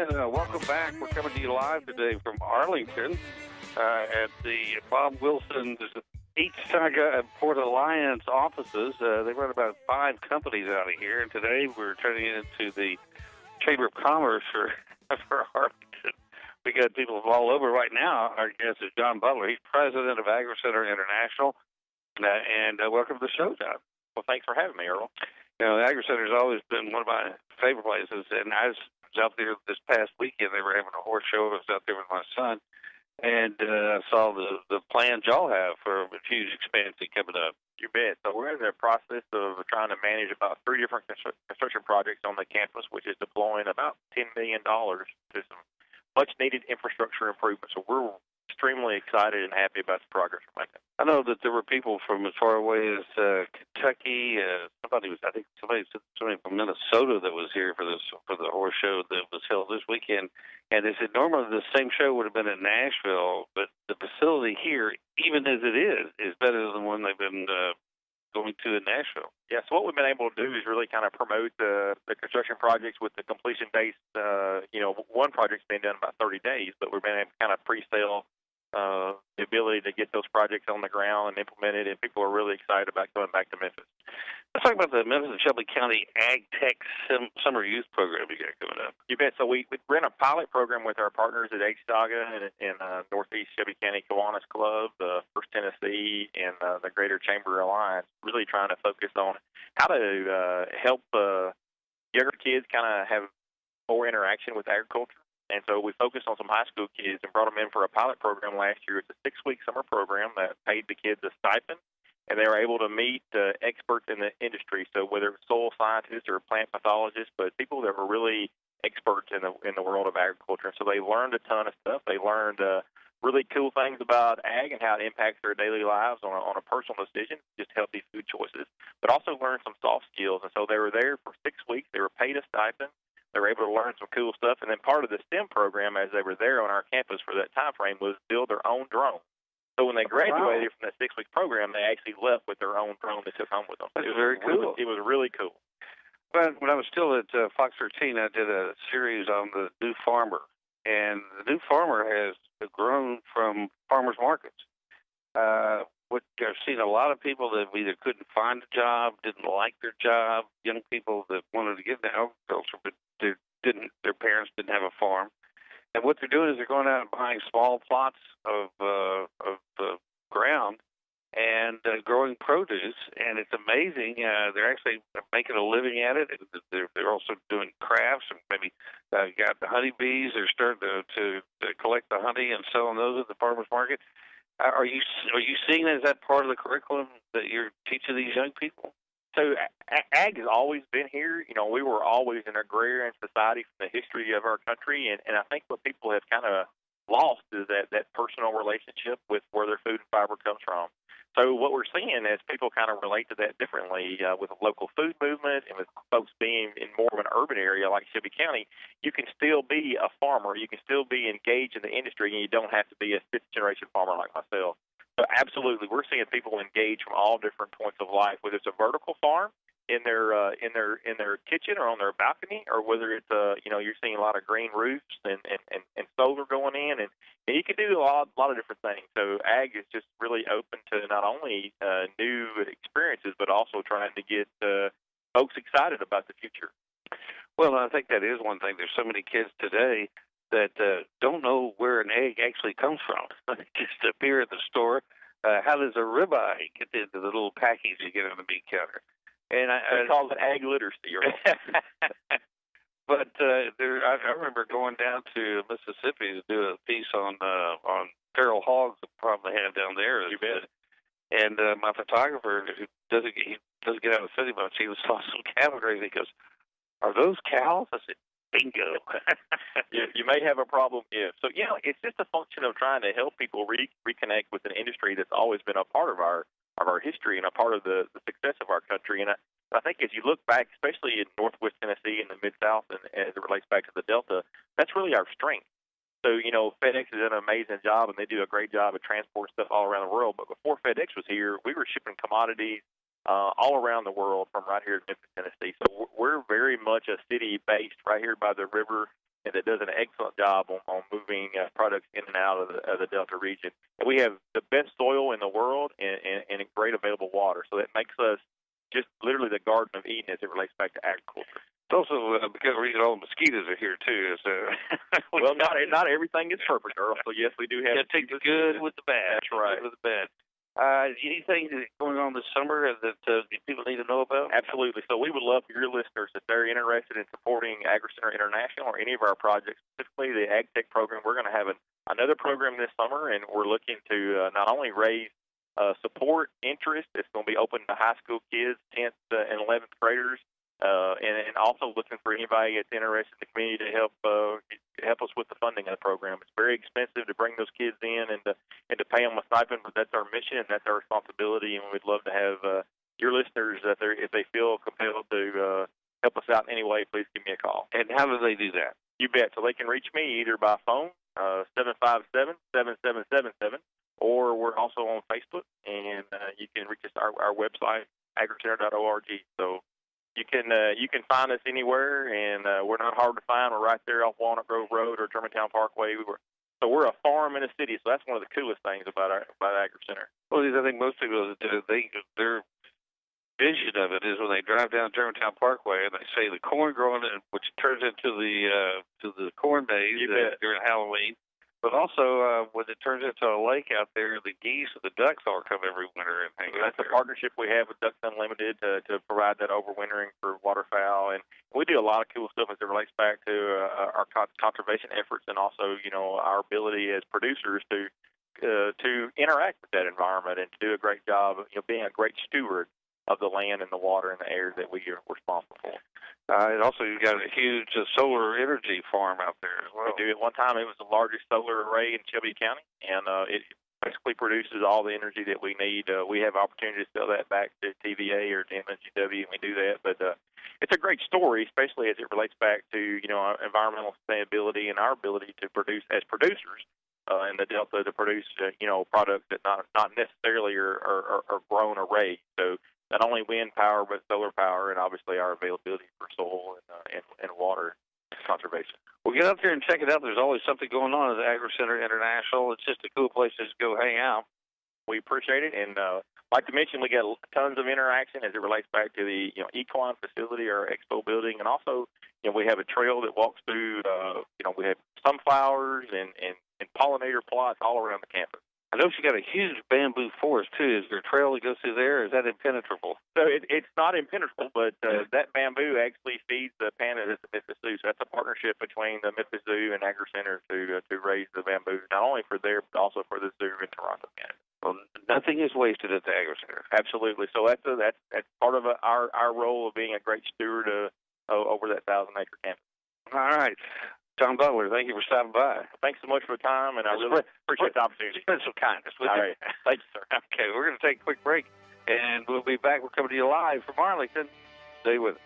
and welcome back. We're coming to you live today from Arlington at the Bob Wilson's East Saga and Port Alliance offices. They run about 5 companies out of here, and today we're turning it into the Chamber of Commerce for Arlington. We got people from all over right now. Our guest is John Butler. He's president of AgriCenter International. And welcome to the show, John. Well, thanks for having me, Earl. You know, AgriCenter has always been one of my favorite places, and I was out there this past weekend. They were having a horse show. I was out there with my son, and I saw the plans y'all have for a huge expansion coming up. You bet. So we're in the process of trying to manage about 3 different construction projects on the campus, which is deploying about $10 million to some much-needed infrastructure improvements. So we're extremely excited and happy about the progress we're making. I know that there were people from as far away as Kentucky. Somebody from Minnesota that was here for the horse show that was held this weekend. And they said normally the same show would have been in Nashville, but the facility here, even as it is better than the one they've been going to in Nashville. Yeah, so what we've been able to do is really kind of promote the construction projects with the completion dates. One project's been done in about 30 days, but we've been able to kind of pre-sale the ability to get those projects on the ground and implemented, and people are really excited about coming back to Memphis. Let's talk about the Memphis and Shelby County Ag Tech Summer Youth Program you got coming up. You bet. So we ran a pilot program with our partners at Ag Saga in Northeast Shelby County Kiwanis Club, First Tennessee, and the Greater Chamber Alliance, really trying to focus on how to help younger kids kind of have more interaction with agriculture. And so we focused on some high school kids and brought them in for a pilot program last year. It's a 6-week summer program that paid the kids a stipend, and they were able to meet experts in the industry. So whether it was soil scientists or plant pathologists, but people that were really experts in the world of agriculture. And so they learned a ton of stuff. They learned really cool things about ag and how it impacts their daily lives on a personal decision, just healthy food choices, but also learned some soft skills. And so they were there for 6 weeks. They were paid a stipend. They were able to learn some cool stuff. And then part of the STEM program, as they were there on our campus for that time frame, was build their own drone. So when they graduated from that 6-week program, they actually left with their own drone they took home with them. That's very cool. It was really cool. Well, when I was still at Fox 13, I did a series on the new farmer. And the new farmer has grown from farmers markets. I've seen a lot of people that either couldn't find a job, didn't like their job, young people that wanted to get into agriculture, but their parents didn't have a farm. And what they're doing is they're going out and buying small plots of ground and growing produce, and it's amazing. They're actually making a living at it. They're also doing crafts, and maybe got the honeybees. They're starting to collect the honey and selling those at the farmers market. Are you seeing that as that part of the curriculum that you're teaching these young people? So ag has always been here. You know, we were always an agrarian society from the history of our country, and I think what people have kind of lost is that personal relationship with where their food and fiber comes from. So what we're seeing is people kind of relate to that differently with the local food movement and with folks being in more of an urban area like Shelby County. You can still be a farmer. You can still be engaged in the industry, and you don't have to be a fifth-generation farmer like myself. So absolutely, we're seeing people engage from all different points of life, whether it's a vertical farm in their kitchen or on their balcony, or whether it's you're seeing a lot of green roofs and solar going in, and you can do a lot of different things. So ag is just really open to not only new experiences, but also trying to get folks excited about the future. Well, I think that is one thing. There's so many kids today that don't know where an egg actually comes from. They just appear at the store. How does a ribeye get into the little package you get on the meat counter? And I call it ag literacy. But I remember going down to Mississippi to do a piece on feral hogs that probably had down there. You bet. And my photographer, who doesn't get out of the city much, he saw some cattle grazing. He goes, "Are those cows?" I said, "Bingo." You may have a problem if. So, it's just a function of trying to help people reconnect with an industry that's always been a part of our history and a part of the success of our country. And I think as you look back, especially in Northwest Tennessee and the Mid-South, and as it relates back to the Delta, that's really our strength. So, FedEx has done an amazing job, and they do a great job of transporting stuff all around the world. But before FedEx was here, we were shipping commodities all around the world from right here in Memphis, Tennessee. So we're very much a city based right here by the river and that does an excellent job on moving products in and out of the Delta region. And we have the best soil in the world and great available water, so that makes us just literally the Garden of Eden as it relates back to agriculture. It's also because all the mosquitoes are here too. So well, not everything is perfect, Earl. So yes, we do have to take the good with the bad. That's right. With the bad. Anything going on this summer that people need to know about? Absolutely. So we would love for your listeners, if they're interested in supporting AgriCenter International or any of our projects, specifically the Ag Tech program. We're going to have another program this summer, and we're looking to not only raise support interest. It's going to be open to high school kids, 10th and 11th graders, and also looking for anybody that's interested in the community to help us with the funding of the program. It's very expensive to bring those kids in and to pay them a stipend, but that's our mission and that's our responsibility. And we'd love to have your listeners, if they feel compelled to help us out in any way, please give me a call. And how do they do that? You bet. So they can reach me either by phone, 757-7777, or we're also on Facebook, and you can reach us our website, agricenter.org. So you can find us anywhere, and we're not hard to find. We're right there off Walnut Grove Road or Germantown Parkway. We're a farm in a city, so that's one of the coolest things about AgriCenter. Well, I think most people their vision of it is when they drive down Germantown Parkway and they say the corn growing, which turns into the corn maze during Halloween. But also, when it turns into a lake out there, the geese and the ducks all come every winter and hang out there. That's a partnership we have with Ducks Unlimited to provide that overwintering for waterfowl. And we do a lot of cool stuff as it relates back to our conservation efforts and also, our ability as producers to interact with that environment and to do a great job of, being a great steward of the land and the water and the air that we are responsible for. And also, you've got a huge solar energy farm out there as well. We do. At one time, it was the largest solar array in Shelby County, and it basically produces all the energy that we need. We have opportunity to sell that back to TVA or to MSGW, and we do that. But it's a great story, especially as it relates back to, environmental sustainability and our ability to produce as producers in the Delta to produce, products that not necessarily are grown or raised. So not only wind power, but solar power, and obviously our availability for soil and water conservation. Well, get out there and check it out. There's always something going on at the AgriCenter International. It's just a cool place to just go hang out. We appreciate it, and like to mention, we get tons of interaction as it relates back to the equine facility or expo building, and also we have a trail that walks through. We have sunflowers and pollinator plots all around the campus. I know you got a huge bamboo forest, too. Is there a trail that goes through there, or is that impenetrable? So it's not impenetrable, but that bamboo actually feeds the pandas at the Memphis Zoo. So that's a partnership between the Memphis Zoo and AgriCenter to raise the bamboo, not only for there, but also for the zoo in Toronto, Canada. Well, nothing is wasted at the AgriCenter. Absolutely. So that's part of our role of being a great steward over that 1,000-acre campus. All right. John Butler, thank you for stopping by. Thanks so much for the time, and I really appreciate the opportunity. It's been some kindness. All right. Thank you, sir. Okay, we're going to take a quick break, and we'll be back. We're coming to you live from Arlington. Stay with us.